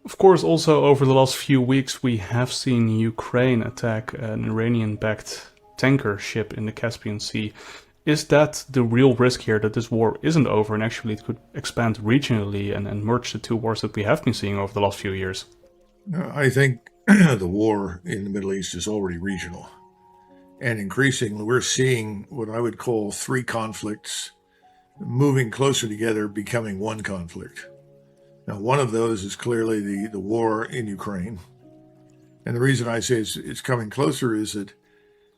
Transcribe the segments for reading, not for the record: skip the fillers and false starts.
Of course, also over the last few weeks, we have seen Ukraine attack an Iranian-backed tanker ship in the Caspian Sea. Is that the real risk here, that this war isn't over and actually it could expand regionally and merge the two wars that we have been seeing over the last few years? I think the war in the Middle East is already regional. And increasingly, we're seeing what I would call three conflicts moving closer together, becoming one conflict. Now, one of those is clearly the war in Ukraine. And the reason I say it's coming closer is that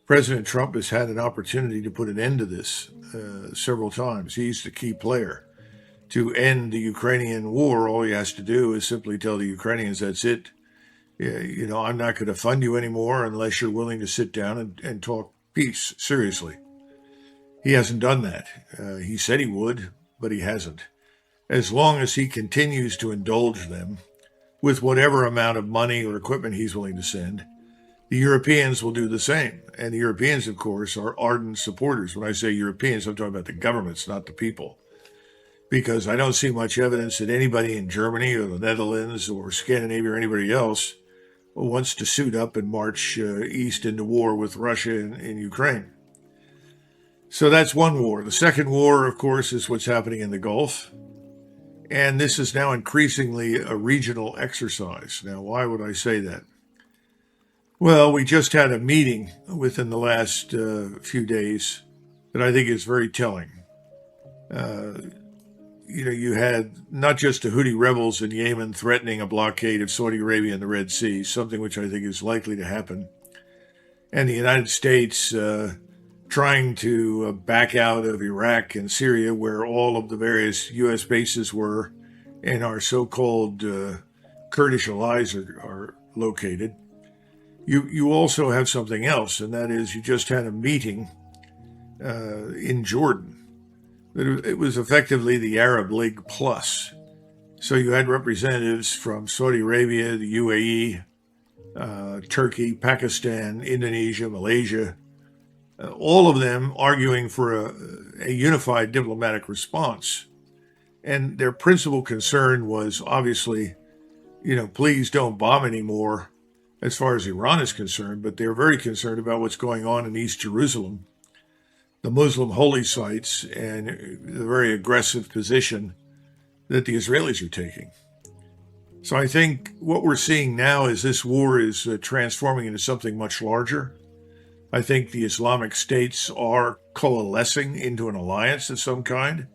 President Trump has had an opportunity to put an end to this several times. He's the key player. To end the Ukrainian war, all he has to do is simply tell the Ukrainians, that's it. Yeah, I'm not going to fund you anymore unless you're willing to sit down and talk peace seriously. He hasn't done that. He said he would, but he hasn't. As long as he continues to indulge them with whatever amount of money or equipment he's willing to send, the Europeans will do the same. And the Europeans, of course, are ardent supporters. When I say Europeans, I'm talking about the governments, not the people. Because I don't see much evidence that anybody in Germany or the Netherlands or Scandinavia or anybody else wants to suit up and march east into war with Russia in Ukraine. So that's one war. The second war, of course, is what's happening in the Gulf. And this is now increasingly a regional exercise. Now, why would I say that? Well, we just had a meeting within the last few days that I think is very telling. You had not just the Houthi rebels in Yemen threatening a blockade of Saudi Arabia in the Red Sea, something which I think is likely to happen, and the United States trying to back out of Iraq and Syria, where all of the various U.S. bases were, and our so-called Kurdish allies are located. You also have something else, and that is you just had a meeting in Jordan. It was effectively the Arab League Plus. So you had representatives from Saudi Arabia, the UAE, Turkey, Pakistan, Indonesia, Malaysia, all of them arguing for a unified diplomatic response. And their principal concern was obviously, please don't bomb anymore as far as Iran is concerned, but they're very concerned about what's going on in East Jerusalem, the Muslim holy sites, and the very aggressive position that the Israelis are taking. So I think what we're seeing now is this war is transforming into something much larger. I think the Islamic states are coalescing into an alliance of some kind,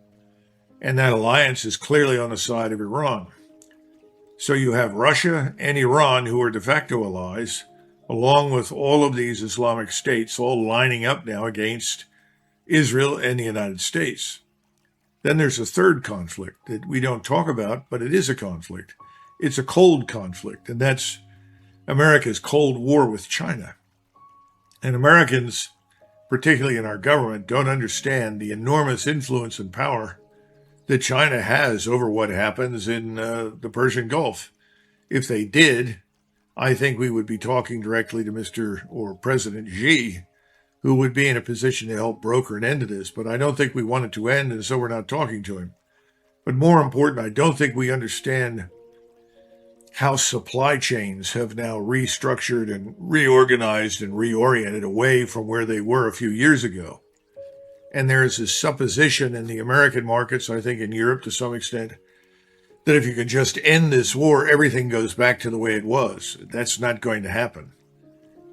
and that alliance is clearly on the side of Iran. So you have Russia and Iran, who are de facto allies, along with all of these Islamic states, all lining up now against Israel and the United States. Then there's a third conflict that we don't talk about, but it is a conflict. It's a cold conflict, and that's America's Cold War with China. And Americans, particularly in our government, don't understand the enormous influence and power that China has over what happens in the Persian Gulf. If they did, I think we would be talking directly to Mr. or President Xi, who would be in a position to help broker an end to this. But I don't think we want it to end, and so we're not talking to him. But more important, I don't think we understand how supply chains have now restructured and reorganized and reoriented away from where they were a few years ago. And there's this supposition in the American markets, I think in Europe to some extent, that if you can just end this war, everything goes back to the way it was. That's not going to happen.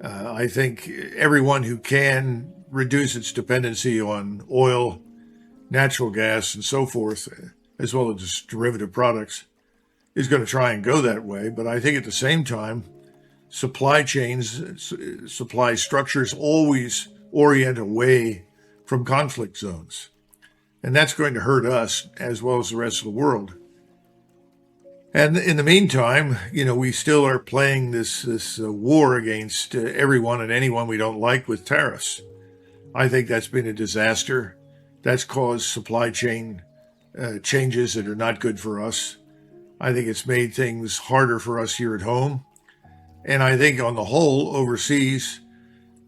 I think everyone who can reduce its dependency on oil, natural gas, and so forth, as well as its derivative products, is going to try and go that way. But I think at the same time, supply chains, supply structures always orient away from conflict zones. And that's going to hurt us as well as the rest of the world. And in the meantime, we still are playing this war against everyone and anyone we don't like with tariffs. I think that's been a disaster. That's caused supply chain changes that are not good for us. I think it's made things harder for us here at home. And I think on the whole, overseas,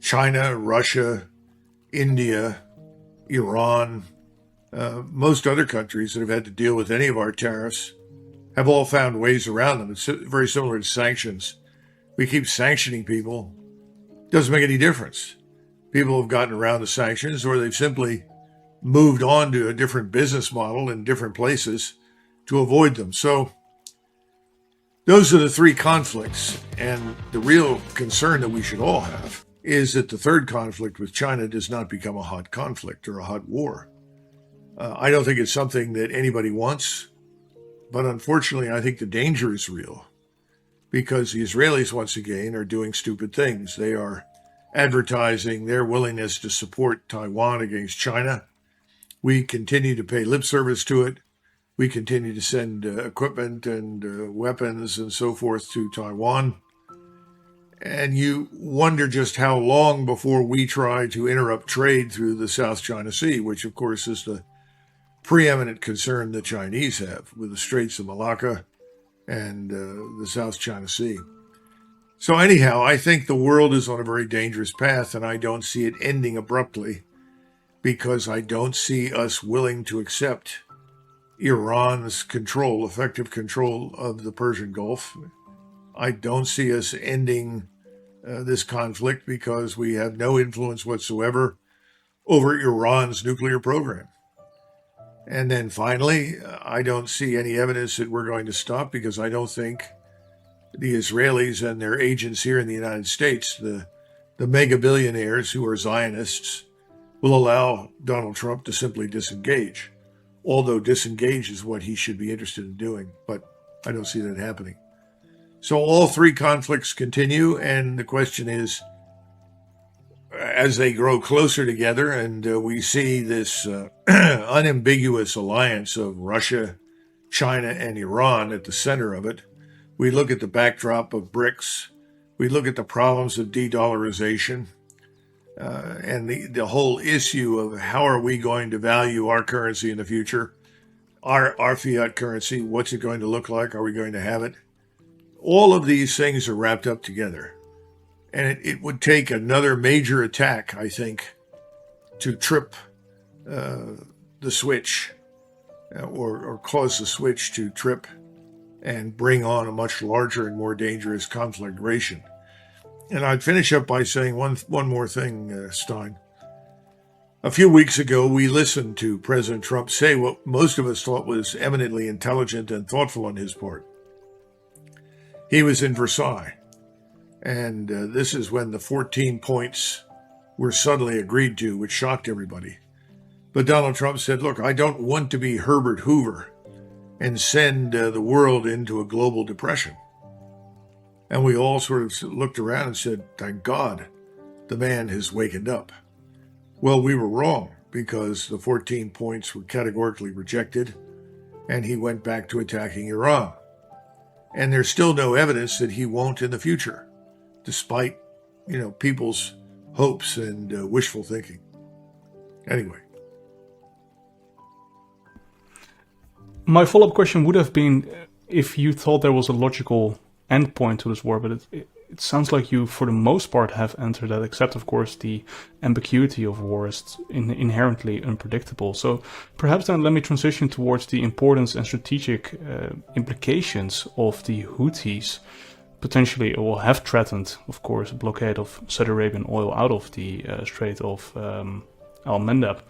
China, Russia, India, Iran, most other countries that have had to deal with any of our tariffs have all found ways around them. It's very similar to sanctions. We keep sanctioning people. Doesn't make any difference. People have gotten around the sanctions, or they've simply moved on to a different business model in different places to avoid them. So those are the three conflicts. And the real concern that we should all have is that the third conflict with China does not become a hot conflict or a hot war. I don't think it's something that anybody wants, but unfortunately, I think the danger is real because the Israelis, once again, are doing stupid things. They are advertising their willingness to support Taiwan against China. We continue to pay lip service to it. We continue to send equipment and weapons and so forth to Taiwan. And you wonder just how long before we try to interrupt trade through the South China Sea, which, of course, is the preeminent concern the Chinese have with the Straits of Malacca and the South China Sea. So anyhow, I think the world is on a very dangerous path, and I don't see it ending abruptly because I don't see us willing to accept Iran's control, effective control of the Persian Gulf. I don't see us ending this conflict because we have no influence whatsoever over Iran's nuclear program. And then finally, I don't see any evidence that we're going to stop because I don't think the Israelis and their agents here in the United States, the mega billionaires who are Zionists, will allow Donald Trump to simply disengage. Although disengage is what he should be interested in doing, but I don't see that happening. So all three conflicts continue, and the question is, as they grow closer together and we see this unambiguous alliance of Russia, China, and Iran at the center of it, we look at the backdrop of BRICS, we look at the problems of de-dollarization, and the whole issue of how are we going to value our currency in the future, our fiat currency, what's it going to look like, are we going to have it? All of these things are wrapped up together. And it would take another major attack, I think, to trip the switch or cause the switch to trip and bring on a much larger and more dangerous conflagration. And I'd finish up by saying one more thing, Stein. A few weeks ago, we listened to President Trump say what most of us thought was eminently intelligent and thoughtful on his part. He was in Versailles. And this is when the 14 points were suddenly agreed to, which shocked everybody. But Donald Trump said, look, I don't want to be Herbert Hoover and send the world into a global depression. And we all sort of looked around and said, thank God, the man has wakened up. Well, we were wrong because the 14 points were categorically rejected and he went back to attacking Iran. And there's still no evidence that he won't in the future, despite, people's hopes and wishful thinking. Anyway. My follow-up question would have been if you thought there was a logical endpoint to this war, but it sounds like you, for the most part, have answered that, except, of course, the ambiguity of war is inherently unpredictable. So perhaps then let me transition towards the importance and strategic implications of the Houthis potentially will have threatened, of course, a blockade of Saudi Arabian oil out of the Strait of Al-Mandab.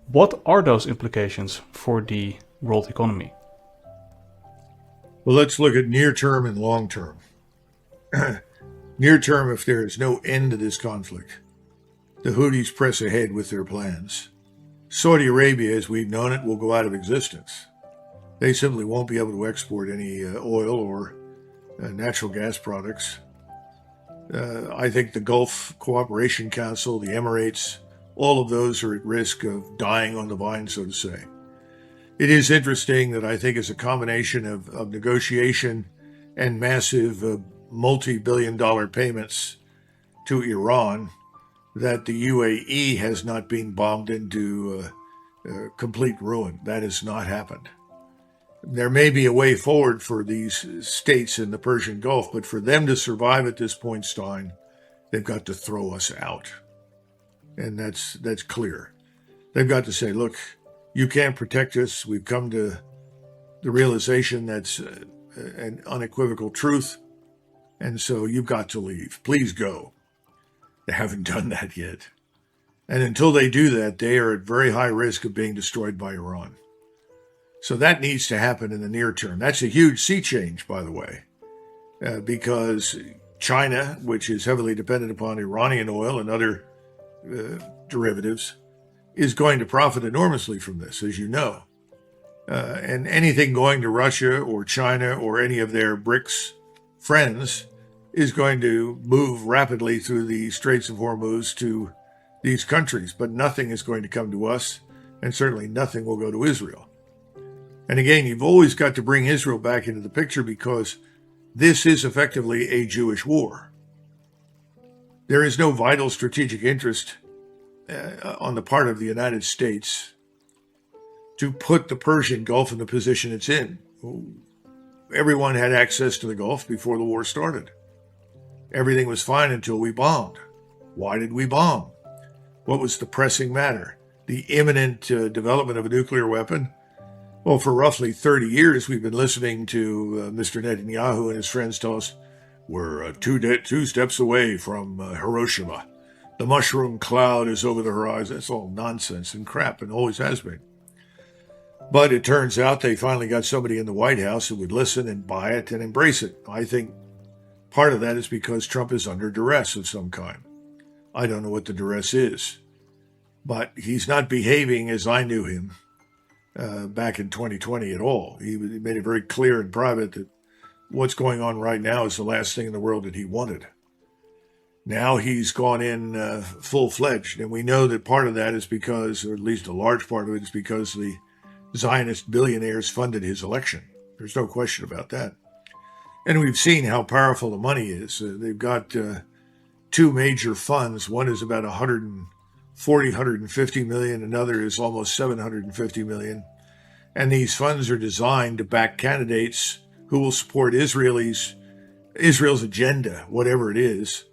What are those implications for the world economy? Well, let's look at near term and long term. Near term, if there is no end to this conflict, the Houthis press ahead with their plans. Saudi Arabia, as we've known it, will go out of existence. They simply won't be able to export any oil or natural gas products. I think the Gulf Cooperation Council, the Emirates, all of those are at risk of dying on the vine, so to say. It is interesting that I think it's a combination of negotiation and massive multi-billion-dollar payments to Iran that the UAE has not been bombed into complete ruin. That has not happened. There may be a way forward for these states in the Persian Gulf, but for them to survive at this point, Stein, they've got to throw us out. And that's clear. They've got to say, look, you can't protect us. We've come to the realization that's an unequivocal truth. And so you've got to leave. Please go. They haven't done that yet. And until they do that, they are at very high risk of being destroyed by Iran. So that needs to happen in the near term. That's a huge sea change, by the way, because China, which is heavily dependent upon Iranian oil and other derivatives, is going to profit enormously from this, as you know. And anything going to Russia or China or any of their BRICS friends is going to move rapidly through the Straits of Hormuz to these countries, but nothing is going to come to us, and certainly nothing will go to Israel. And again, you've always got to bring Israel back into the picture because this is effectively a Jewish war. There is no vital strategic interest on the part of the United States to put the Persian Gulf in the position it's in. Everyone had access to the Gulf before the war started. Everything was fine until we bombed. Why did we bomb? What was the pressing matter? The imminent development of a nuclear weapon? Well, for roughly 30 years, we've been listening to Mr. Netanyahu and his friends tell us we're two steps away from Hiroshima. The mushroom cloud is over the horizon. That's all nonsense and crap, and always has been. But it turns out they finally got somebody in the White House who would listen and buy it and embrace it. I think part of that is because Trump is under duress of some kind. I don't know what the duress is, but he's not behaving as I knew him back in 2020 at all. He made it very clear in private that what's going on right now is the last thing in the world that he wanted. Now he's gone in full-fledged, and we know that part of that is because, or at least a large part of it is because the Zionist billionaires funded his election. There's no question about that. And we've seen how powerful the money is. They've got two major funds. One is about 150 million. Another is almost 750 million. And these funds are designed to back candidates who will support Israel's agenda, whatever it is.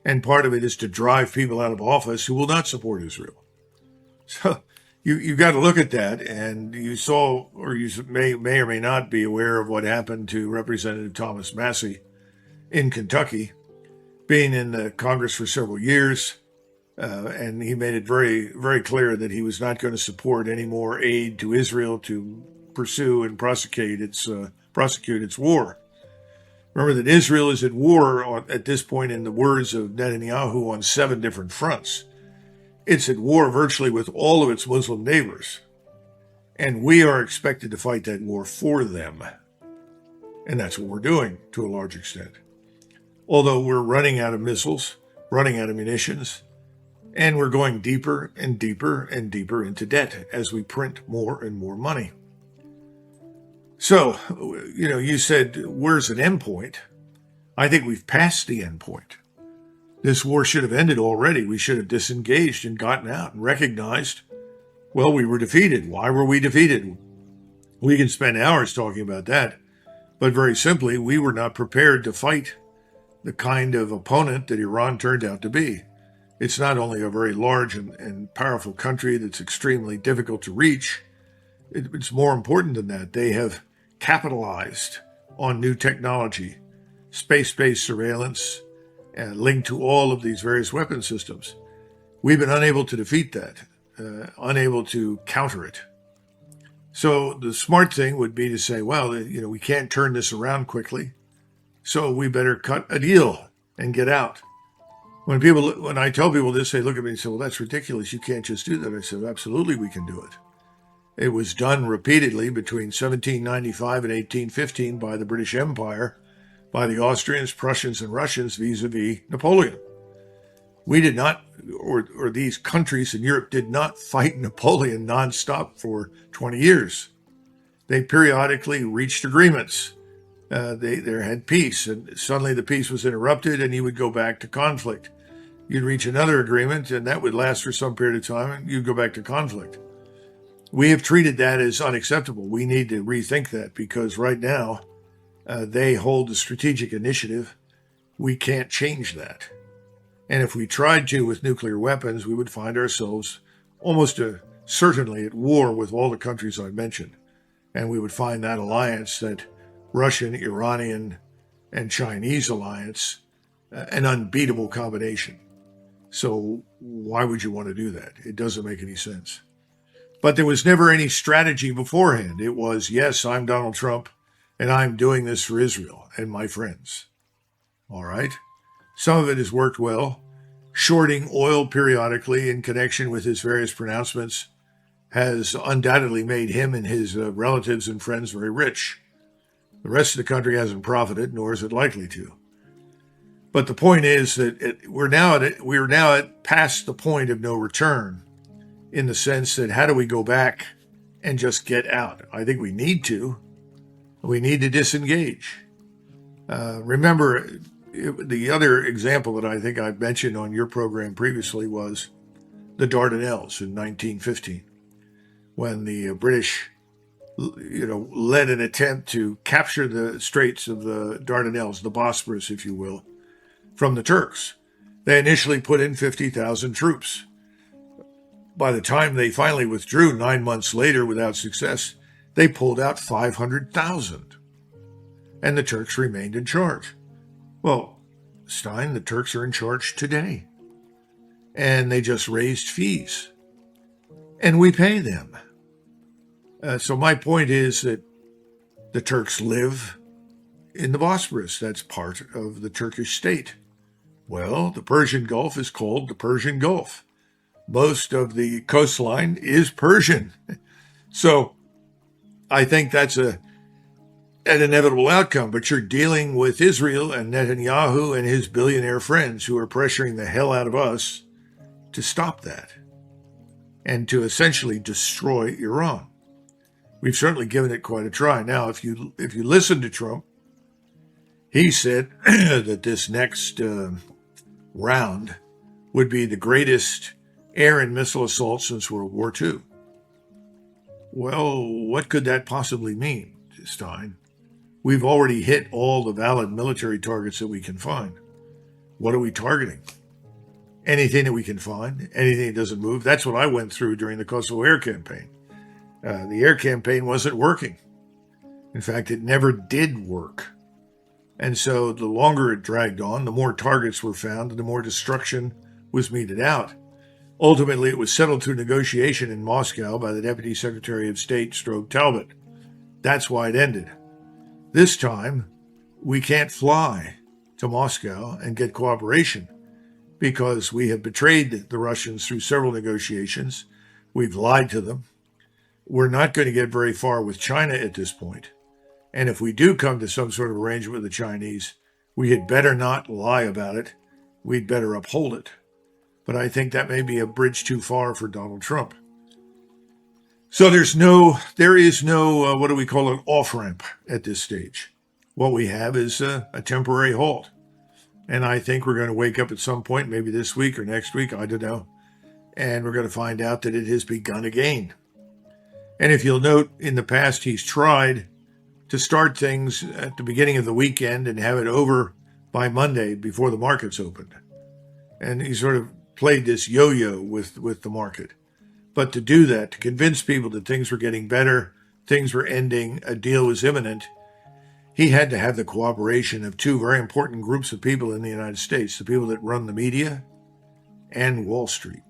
And part of it is to drive people out of office who will not support Israel. So you've got to look at that. And you saw, or you may or may not be aware of what happened to Representative Thomas Massie in Kentucky, being in the Congress for several years. And he made it very, very clear that he was not going to support any more aid to Israel to pursue and prosecute its war. Remember that Israel is at war at this point, in the words of Netanyahu, on 7 different fronts. It's at war virtually with all of its Muslim neighbors. And we are expected to fight that war for them. And that's what we're doing to a large extent. Although we're running out of missiles, running out of munitions, and we're going deeper and deeper and deeper into debt as we print more and more money. So, you said, where's an end point? I think we've passed the end point. This war should have ended already. We should have disengaged and gotten out and recognized, well, we were defeated. Why were we defeated? We can spend hours talking about that. But very simply, we were not prepared to fight the kind of opponent that Iran turned out to be. It's not only a very large and powerful country that's extremely difficult to reach, it's more important than that. They have capitalized on new technology, space-based surveillance, and linked to all of these various weapon systems. We've been unable to defeat that, unable to counter it. So the smart thing would be to say, well, we can't turn this around quickly, so we better cut a deal and get out. When I tell people this, they look at me and say, well, that's ridiculous. You can't just do that. I said, absolutely, we can do it. It was done repeatedly between 1795 and 1815 by the British Empire, by the Austrians, Prussians, and Russians vis-a-vis Napoleon. We did not, or these countries in Europe did not fight Napoleon nonstop for 20 years. They periodically reached agreements. They had peace, and suddenly the peace was interrupted, and you would go back to conflict. You'd reach another agreement, and that would last for some period of time, and you'd go back to conflict. We have treated that as unacceptable. We need to rethink that, because right now they hold the strategic initiative. We can't change that. And if we tried to with nuclear weapons, we would find ourselves almost certainly at war with all the countries I mentioned. And we would find that alliance, that Russian, Iranian, and Chinese alliance, an unbeatable combination. So why would you want to do that? It doesn't make any sense. But there was never any strategy beforehand. It was, yes, I'm Donald Trump, and I'm doing this for Israel and my friends. All right? Some of it has worked well. Shorting oil periodically in connection with his various pronouncements has undoubtedly made him and his relatives and friends very rich. The rest of the country hasn't profited, nor is it likely to. But the point is that we're now at past the point of no return, in the sense that how do we go back and just get out? I think we need to. We need to disengage. Remember, the other example that I think I've mentioned on your program previously was the Dardanelles in 1915, when the British, led an attempt to capture the Straits of the Dardanelles, the Bosporus, if you will, from the Turks. They initially put in 50,000 troops. By the time they finally withdrew 9 months later without success, they pulled out 500,000. And the Turks remained in charge. Well, Stein, the Turks are in charge today. And they just raised fees. And we pay them. So my point is that the Turks live in the Bosporus. That's part of the Turkish state. Well, the Persian Gulf is called the Persian Gulf. Most of the coastline is Persian. So I think that's an inevitable outcome, but you're dealing with Israel and Netanyahu and his billionaire friends who are pressuring the hell out of us to stop that and to essentially destroy Iran. We've certainly given it quite a try. Now, if you listen to Trump, he said that this next round would be the greatest air and missile assault since World War II. Well, what could that possibly mean, Stein? We've already hit all the valid military targets that we can find. What are we targeting? Anything that we can find, anything that doesn't move. That's what I went through during the Kosovo air campaign. The air campaign wasn't working. In fact, it never did work. And so the longer it dragged on, the more targets were found and the more destruction was meted out. Ultimately, it was settled through negotiation in Moscow by the Deputy Secretary of State, Talbot. That's why it ended. This time, we can't fly to Moscow and get cooperation because we have betrayed the Russians through several negotiations. We've lied to them. We're not going to get very far with China at this point. And if we do come to some sort of arrangement with the Chinese, we had better not lie about it. We'd better uphold it. But I think that may be a bridge too far for Donald Trump. So there is no, what do we call an off-ramp at this stage. What we have is a temporary halt. And I think we're going to wake up at some point, maybe this week or next week, I don't know. And we're going to find out that it has begun again. And if you'll note, in the past, he's tried to start things at the beginning of the weekend and have it over by Monday before the markets opened. And he sort of played this yo-yo with the market. But to do that, to convince people that things were getting better, things were ending, a deal was imminent, he had to have the cooperation of two very important groups of people in the United States, the people that run the media and Wall Street.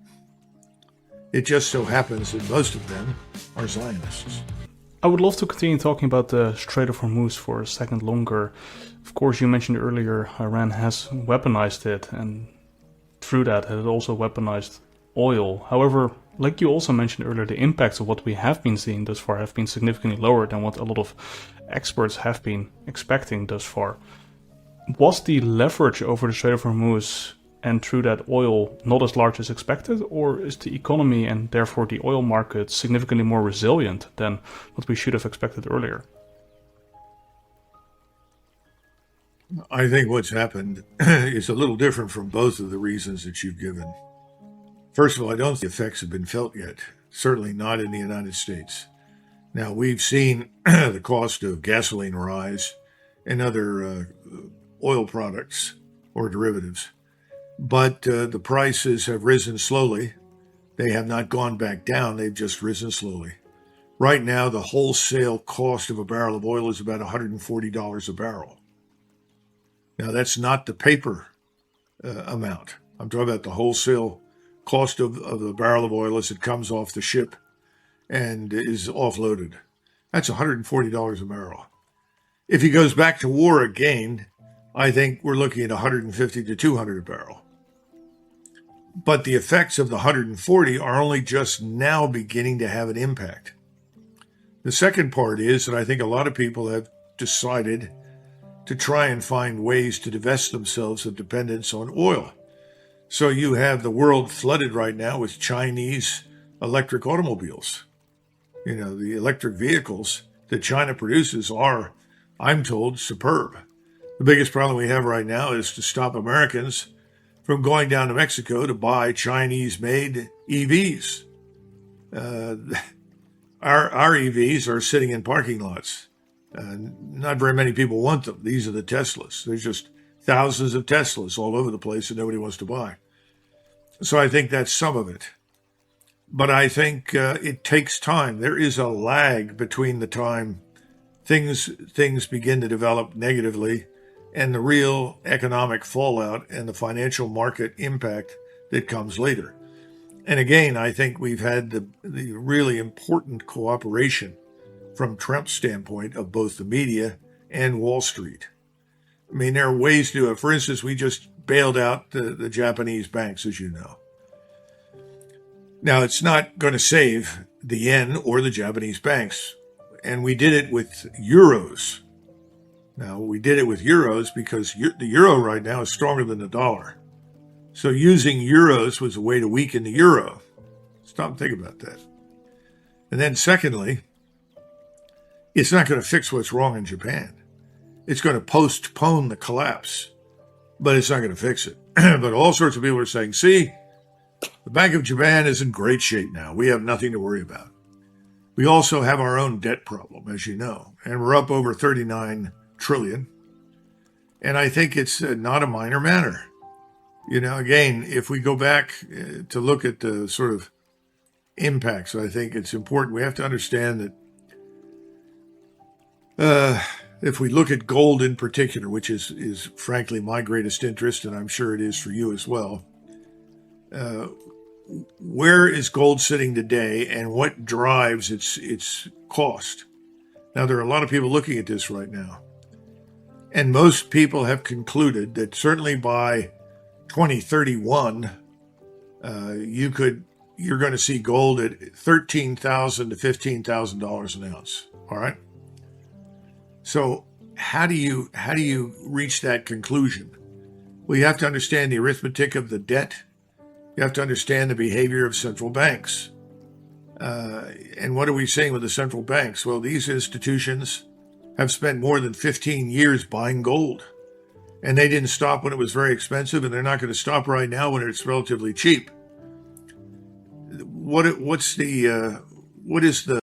It just so happens that most of them are Zionists. I would love to continue talking about the Strait of Hormuz for a second longer. Of course, you mentioned earlier Iran has weaponized it, and through that it also weaponized oil. However, like you also mentioned earlier, the impacts of what we have been seeing thus far have been significantly lower than what a lot of experts have been expecting thus far. Was the leverage over the Strait of Hormuz and through that oil not as large as expected, or is the economy and therefore the oil market significantly more resilient than what we should have expected earlier? I think what's happened is a little different from both of the reasons that you've given. First of all, I don't think the effects have been felt yet, certainly not in the United States. Now, we've seen the cost of gasoline rise and other oil products or derivatives, but the prices have risen slowly. They have not gone back down, they've just risen slowly. Right now, the wholesale cost of a barrel of oil is about $140 a barrel. Now, that's not the paper amount. I'm talking about the wholesale cost of the barrel of oil as it comes off the ship and is offloaded. That's $140 a barrel. If he goes back to war again, I think we're looking at $150 to $200 a barrel. But the effects of the 140 are only just now beginning to have an impact. The second part is that I think a lot of people have decided to try and find ways to divest themselves of dependence on oil. So you have the world flooded right now with Chinese electric automobiles. You know, the electric vehicles that China produces are, I'm told, superb. The biggest problem we have right now is to stop Americans from going down to Mexico to buy Chinese-made EVs. Our EVs are sitting in parking lots. Not very many people want them. These are the Teslas. There's just thousands of Teslas all over the place that nobody wants to buy. So I think that's some of it. But I think it takes time. There is a lag between the time things begin to develop negatively and the real economic fallout and the financial market impact that comes later. And again, I think we've had the really important cooperation from Trump's standpoint of both the media and Wall Street. I mean, there are ways to do it. For instance, we just bailed out the Japanese banks, as you know. Now, it's not going to save the yen or the Japanese banks. And we did it with euros. Now, we did it with euros because the euro right now is stronger than the dollar. So using euros was a way to weaken the euro. Stop and think about that. And then secondly, it's not going to fix what's wrong in Japan. It's going to postpone the collapse, but it's not going to fix it. But all sorts of people are saying, see, the Bank of Japan is in great shape now. We have nothing to worry about. We also have our own debt problem, as you know, and we're up over 39 trillion. And I think it's not a minor matter. You know, again, if we go back to look at the sort of impacts, I think it's important. We have to understand that if we look at gold in particular, which is frankly my greatest interest, and I'm sure it is for you as well, where is gold sitting today and what drives its cost? Now, there are a lot of people looking at this right now. And most people have concluded that certainly by 2031, you're going to see gold at $13,000 to $15,000 an ounce. All right. So how do you reach that conclusion? Well, you have to understand the arithmetic of the debt. You have to understand the behavior of central banks. And what are we saying with the central banks? Well, these institutions have spent more than 15 years buying gold. And they didn't stop when it was very expensive, and they're not going to stop right now when it's relatively cheap. What is the